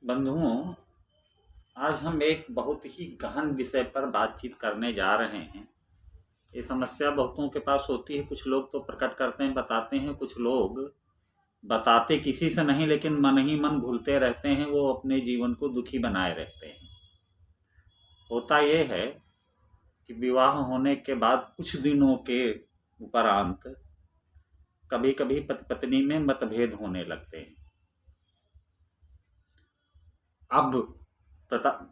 बंधुओं, आज हम एक बहुत ही गहन विषय पर बातचीत करने जा रहे हैं। ये समस्या बहुतों के पास होती है। कुछ लोग तो प्रकट करते हैं, बताते हैं, कुछ लोग बताते किसी से नहीं, लेकिन मन ही मन भूलते रहते हैं। वो अपने जीवन को दुखी बनाए रहते हैं। होता ये है कि विवाह होने के बाद कुछ दिनों के उपरांत कभी कभी पति पत्नी में मतभेद होने लगते हैं। अब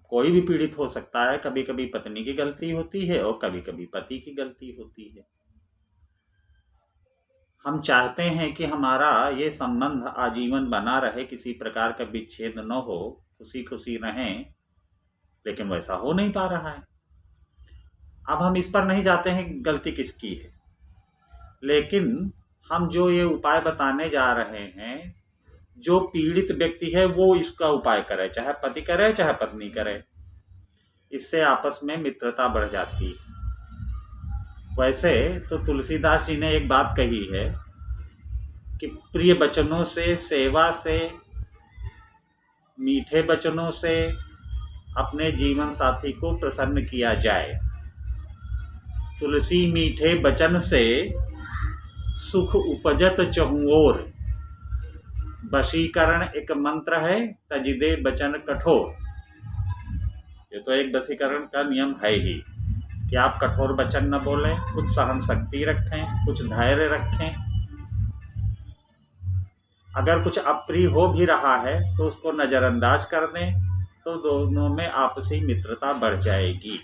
कोई भी पीड़ित हो सकता है। कभी कभी पत्नी की गलती होती है और कभी कभी पति की गलती होती है। हम चाहते हैं कि हमारा ये संबंध आजीवन बना रहे, किसी प्रकार का विच्छेद न हो, खुशी खुशी रहें, लेकिन वैसा हो नहीं पा रहा है। अब हम इस पर नहीं जाते हैं कि गलती किसकी है, लेकिन हम जो ये उपाय बताने जा रहे हैं, जो पीड़ित व्यक्ति है वो इसका उपाय करे, चाहे पति करे चाहे पत्नी करे। इससे आपस में मित्रता बढ़ जाती है। वैसे तो तुलसीदास जी ने एक बात कही है कि प्रिय वचनों से, सेवा से, मीठे वचनों से अपने जीवन साथी को प्रसन्न किया जाए। तुलसी मीठे वचन से सुख उपजत चहुओर, वशीकरण एक मंत्र है तजिदे वचन कठोर। ये तो एक वशीकरण का नियम है ही कि आप कठोर वचन न बोलें, कुछ सहन शक्ति रखें, कुछ धैर्य रखें। अगर कुछ अप्रिय हो भी रहा है तो उसको नज़रअंदाज कर दें, तो दोनों में आपसी मित्रता बढ़ जाएगी।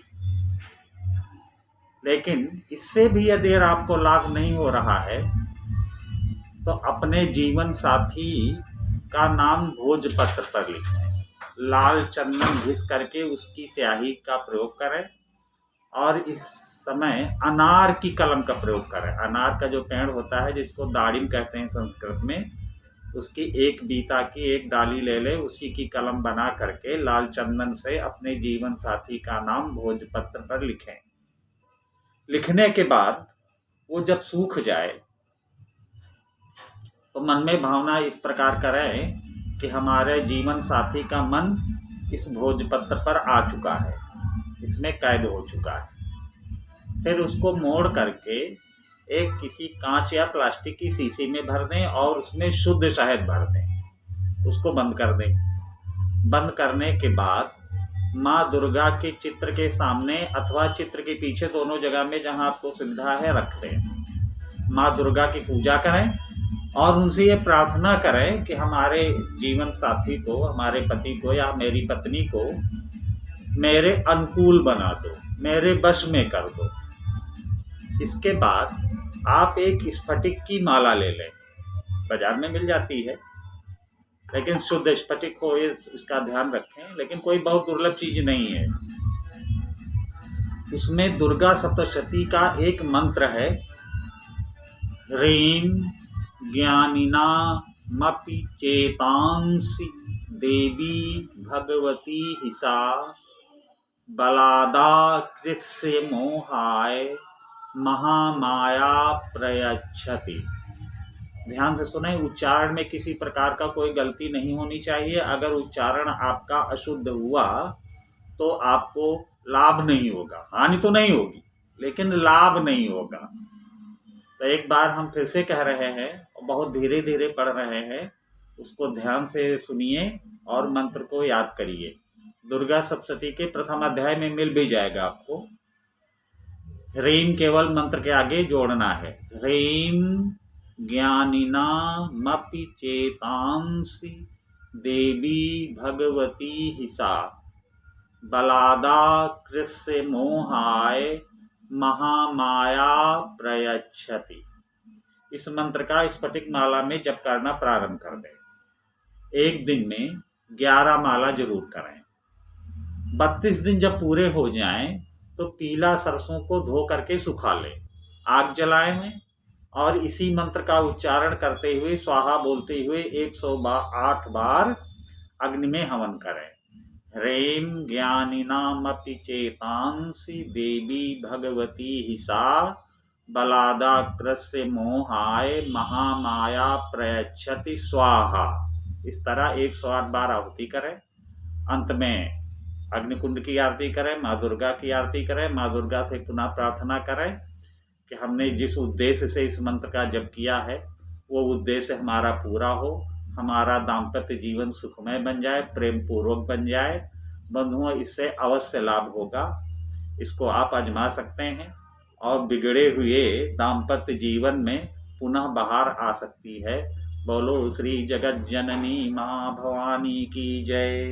लेकिन इससे भी यदि आपको लाभ नहीं हो रहा है तो अपने जीवन साथी का नाम भोजपत्र पर लिखें, लाल चंदन घिस करके उसकी स्याही का प्रयोग करें, और इस समय अनार की कलम का प्रयोग करें। अनार का जो पेड़ होता है, जिसको दाड़िम कहते हैं संस्कृत में, उसकी एक बीता की एक डाली ले ले, उसी की कलम बना करके लाल चंदन से अपने जीवन साथी का नाम भोजपत्र पर लिखें। लिखने के बाद वो जब सूख जाए तो मन में भावना इस प्रकार करें कि हमारे जीवन साथी का मन इस भोजपत्र पर आ चुका है, इसमें कैद हो चुका है। फिर उसको मोड़ करके एक किसी कांच या प्लास्टिक की शीशी में भर दें और उसमें शुद्ध शहद भर दें। उसको बंद कर दें। बंद करने के बाद माँ दुर्गा के चित्र के सामने अथवा चित्र के पीछे, दोनों जगह में जहाँ आपको सुविधा है रख दें। माँ दुर्गा की पूजा करें और उनसे ये प्रार्थना करें कि हमारे जीवन साथी को, हमारे पति को या मेरी पत्नी को मेरे अनुकूल बना दो, मेरे वश में कर दो। इसके बाद आप एक स्फटिक की माला ले लें, बाजार में मिल जाती है, लेकिन शुद्ध स्फटिक हो, इसका ध्यान रखें। लेकिन कोई बहुत दुर्लभ चीज नहीं है। उसमें दुर्गा सप्तशती का एक मंत्र है, ह्रीं ज्ञानिनामपि चेतांसि देवी भगवती हिसा बलादा कृष्य मोहाय महामाया प्रयच्छति। ध्यान से सुने, उच्चारण में किसी प्रकार का कोई गलती नहीं होनी चाहिए। अगर उच्चारण आपका अशुद्ध हुआ तो आपको लाभ नहीं होगा, हानि तो नहीं होगी लेकिन लाभ नहीं होगा। तो एक बार हम फिर से कह रहे हैं और बहुत धीरे धीरे पढ़ रहे हैं, उसको ध्यान से सुनिए और मंत्र को याद करिए। दुर्गा सप्तशती के प्रथम अध्याय में मिल भी जाएगा आपको। ह्रीं केवल मंत्र के आगे जोड़ना है। ह्रीं ज्ञानिनामपि चेतांसि देवी भगवती हिसा बलादा कृष्य मोहाय महामाया प्रयच्छति। इस मंत्र का स्फटिक माला में जप करना प्रारंभ कर दें। एक दिन में 11 माला जरूर करें। 32 दिन जब पूरे हो जाएं तो पीला सरसों को धो करके सुखा लें, आग जलाएं और इसी मंत्र का उच्चारण करते हुए, स्वाहा बोलते हुए 108 बार अग्नि में हवन करें। ह्रीं ज्ञानिनामपि चेतांसि देवी भगवती हिसा बलादाकृस्य मोहाय महामाया प्रयच्छति स्वाहा। इस तरह 108 बार आहुति करें। अंत में अग्निकुंड की आरती करें, माँ दुर्गा की आरती करें, माँ दुर्गा से पुनः प्रार्थना करें कि हमने जिस उद्देश्य से इस मंत्र का जप किया है वो उद्देश्य हमारा पूरा हो, हमारा दाम्पत्य जीवन सुखमय बन जाए, प्रेम पूर्वक बन जाए। बंधुओं, इससे अवश्य लाभ होगा। इसको आप आजमा सकते हैं और बिगड़े हुए दाम्पत्य जीवन में पुनः बहार आ सकती है। बोलो श्री जगत जननी माँ भवानी की जय।